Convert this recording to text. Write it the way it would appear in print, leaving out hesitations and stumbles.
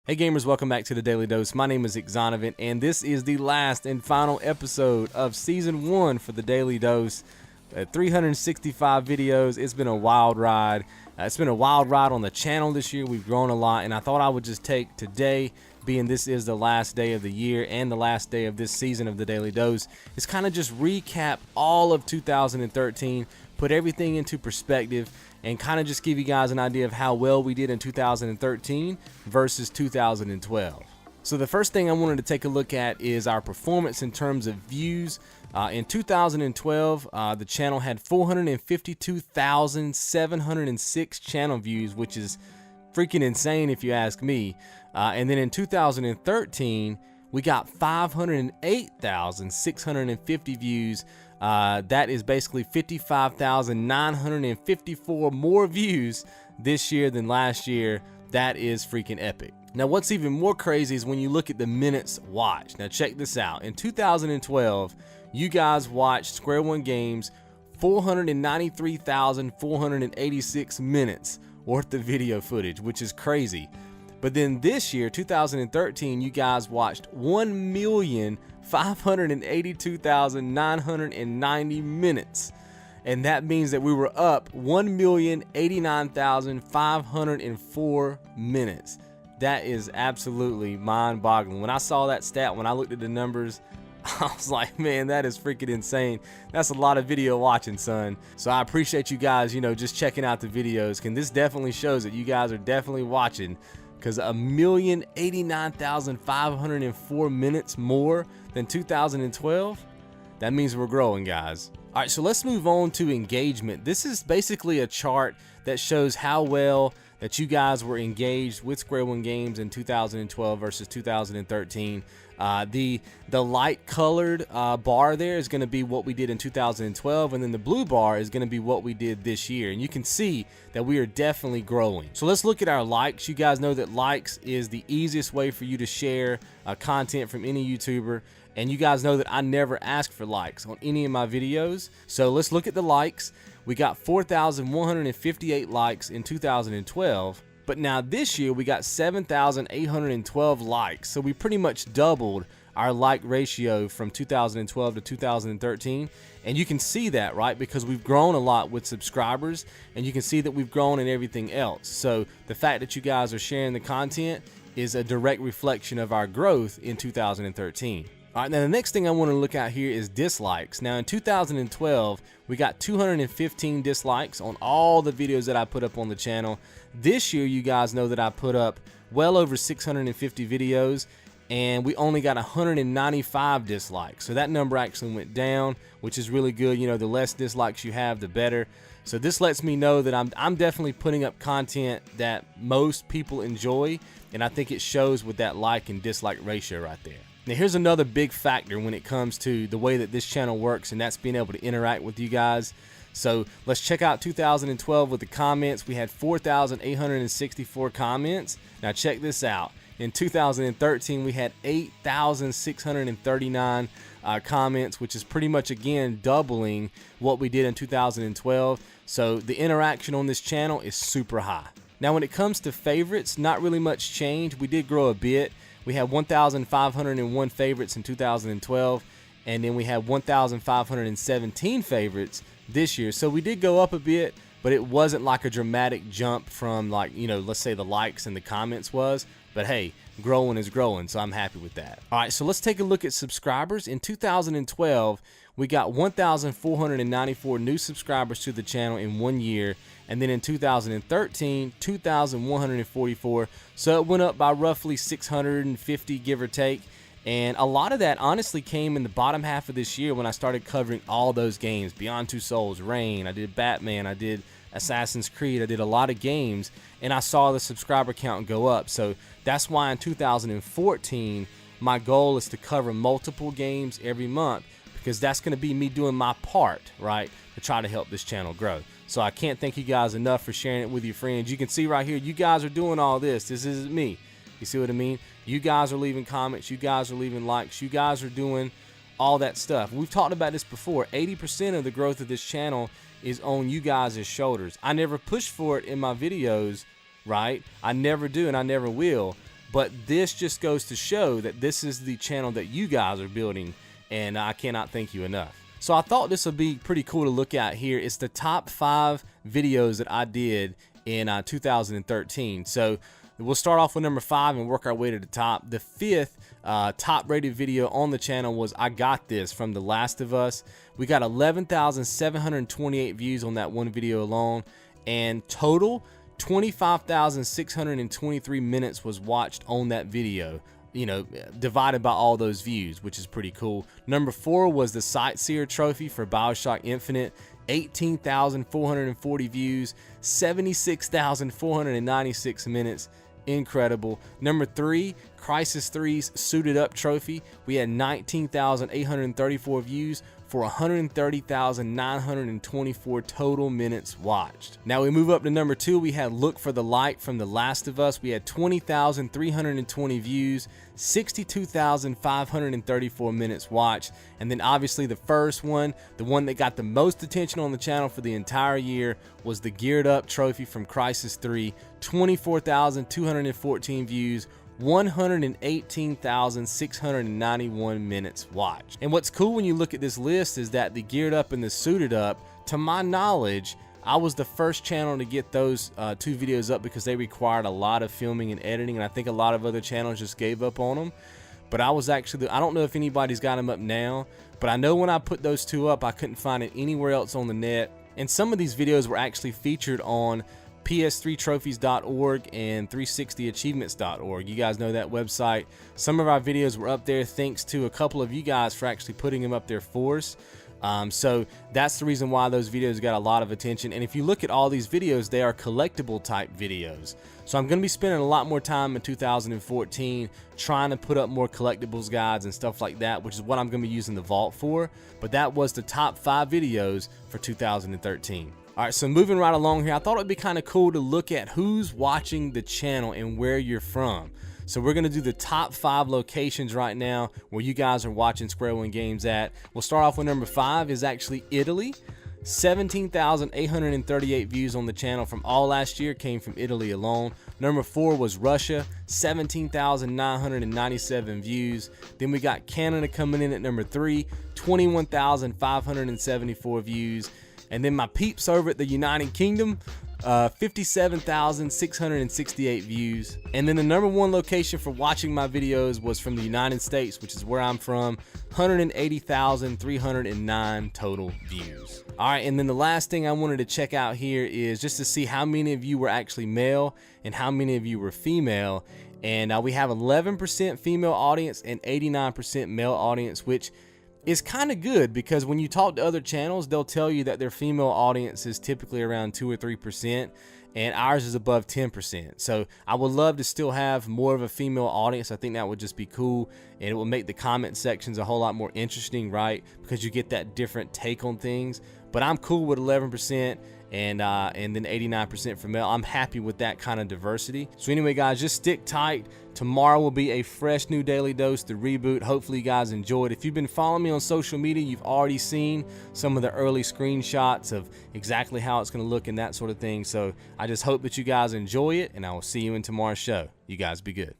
Hey gamers, welcome back to the Daily Dose. My name is XONEVANT, and this is the last and final episode of Season 1 for the Daily Dose. 365 videos. It's been a wild ride. It's been a wild ride on the channel this year. We've grown a lot, and I thought I would just take today, being this is the last day of the year and the last day of this season of the Daily Dose, is kind of just recap all of 2013, put everything into perspective, and kind of just give you guys an idea of how well we did in 2013 versus 2012. So the first thing I wanted to take a look at is our performance in terms of views. In 2012, the channel had 452,706 channel views, which is freaking insane if you ask me. And then in 2013, we got 508,650 views. That is basically 55,954 more views this year than last year. That is freaking epic. Now, what's even more crazy is when you look at the minutes watched. Now, check this out. In 2012, you guys watched Square One Games 493,486 minutes worth of video footage, which is crazy. But then this year, 2013, you guys watched 1,582,990 minutes. And that means that we were up 1,089,504 minutes. That is absolutely mind-boggling. When I saw that stat, when I looked at the numbers, I was like, man, that is freaking insane. That's a lot of video watching, son. So I appreciate you guys, just checking out the videos. And this definitely shows that you guys are definitely watching, because 1,089,504 minutes more than 2012, that means we're growing, guys. All right, so let's move on to engagement. This is basically a chart that shows how well that you guys were engaged with Square One Games in 2012 versus 2013. The light colored bar there is going to be what we did in 2012, and then the blue bar is going to be what we did this year. And you can see that we are definitely growing. So let's look at our likes. You guys know that likes is the easiest way for you to share content from any YouTuber. And you guys know that I never ask for likes on any of my videos. So let's look at the likes. We got 4,158 likes in 2012. But now this year we got 7,812 likes. So we pretty much doubled our like ratio from 2012 to 2013. And you can see that, right? Because we've grown a lot with subscribers, and you can see that we've grown in everything else. So the fact that you guys are sharing the content is a direct reflection of our growth in 2013. All right, now the next thing I want to look at here is dislikes. Now in 2012, we got 215 dislikes on all the videos that I put up on the channel. This year, you guys know that I put up well over 650 videos, and we only got 195 dislikes. So that number actually went down, which is really good. The less dislikes you have, the better. So this lets me know that I'm definitely putting up content that most people enjoy, and I think it shows with that like and dislike ratio right there. Now here's another big factor when it comes to the way that this channel works, and that's being able to interact with you guys. So let's check out 2012 with the comments. We had 4,864 comments. Now check this out. In 2013, we had 8,639 comments, which is pretty much, again, doubling what we did in 2012. So the interaction on this channel is super high. Now when it comes to favorites, not really much change. We did grow a bit. We had 1,501 favorites in 2012, and then we had 1,517 favorites this year. So we did go up a bit, but it wasn't like a dramatic jump from, like, let's say the likes and the comments was. But hey, growing is growing, so I'm happy with that. All right, so let's take a look at subscribers. In 2012, we got 1,494 new subscribers to the channel in 1 year. And then in 2013, 2,144. So it went up by roughly 650, give or take. And a lot of that honestly came in the bottom half of this year when I started covering all those games. Beyond Two Souls, Rain, I did Batman, I did Assassin's Creed, I did a lot of games, and I saw the subscriber count go up. So that's why in 2014, my goal is to cover multiple games every month, because that's going to be me doing my part, right, to try to help this channel grow. So I can't thank you guys enough for sharing it with your friends. You can see right here, you guys are doing all this. This isn't me. You see what I mean? You guys are leaving comments. You guys are leaving likes. You guys are doing all that stuff. We've talked about this before. 80% of the growth of this channel is on you guys' shoulders. I never push for it in my videos, right? I never do, and I never will. but this just goes to show that this is the channel that you guys are building, and I cannot thank you enough. So I thought this would be pretty cool to look at here. It's the top 5 videos that I did in 2013. So we'll start off with number 5 and work our way to the top. The 5th top rated video on the channel was I Got This from The Last of Us. We got 11,728 views on that one video alone, and total 25,623 minutes was watched on that video, you know, divided by all those views, which is pretty cool. Number 4 was the Sightseer Trophy for BioShock Infinite. 18,440 views, 76,496 minutes. Incredible. Number 3, Crysis 3's Suited Up Trophy. We had 19,834 views for 130,924 total minutes watched. Now we move up to number 2. We had Look for the Light from The Last of Us. We had 20,320 views, 62,534 minutes watched. And then obviously the first one, the one that got the most attention on the channel for the entire year, was the Geared Up Trophy from Crysis 3. 24,214 views, 118,691 minutes watched. And what's cool when you look at this list is that the Geared Up and the Suited Up, to my knowledge, I was the first channel to get those 2 videos up because they required a lot of filming and editing, and I think a lot of other channels just gave up on them. But I was actually, I don't know if anybody's got them up now, but I know when I put those 2 up, I couldn't find it anywhere else on the net. And some of these videos were actually featured on ps3trophies.org and 360achievements.org. You guys know that website. Some of our videos were up there thanks to a couple of you guys for actually putting them up there for us. So that's the reason why those videos got a lot of attention. And if you look at all these videos, they are collectible type videos. So I'm going to be spending a lot more time in 2014 trying to put up more collectibles guides and stuff like that, which is what I'm going to be using the vault for. But that was the top 5 videos for 2013. All right, so moving right along here, I thought it'd be kind of cool to look at who's watching the channel and where you're from. So we're gonna do the top 5 locations right now where you guys are watching Square One Games at. We'll start off with number 5 is actually Italy. 17,838 views on the channel from all last year came from Italy alone. Number 4 was Russia, 17,997 views. Then we got Canada coming in at number 3, 21,574 views. And then my peeps over at the United Kingdom, 57,668 views. And then the number 1 location for watching my videos was from the United States, which is where I'm from, 180,309 total views. All right, and then the last thing I wanted to check out here is just to see how many of you were actually male and how many of you were female. And we have 11% female audience and 89% male audience, which is kind of good because when you talk to other channels, they'll tell you that their female audience is typically around 2 or 3%, and ours is above 10%. So I would love to still have more of a female audience. I think that would just be cool, and it will make the comment sections a whole lot more interesting, right? Because you get that different take on things. But I'm cool with 11% and then 89% for male. I'm happy with that kind of diversity. So anyway, guys, just stick tight. Tomorrow will be a fresh new Daily Dose, the reboot. Hopefully you guys enjoyed. If you've been following me on social media, you've already seen some of the early screenshots of exactly how it's going to look and that sort of thing. So I just hope that you guys enjoy it, and I will see you in tomorrow's show. You guys be good.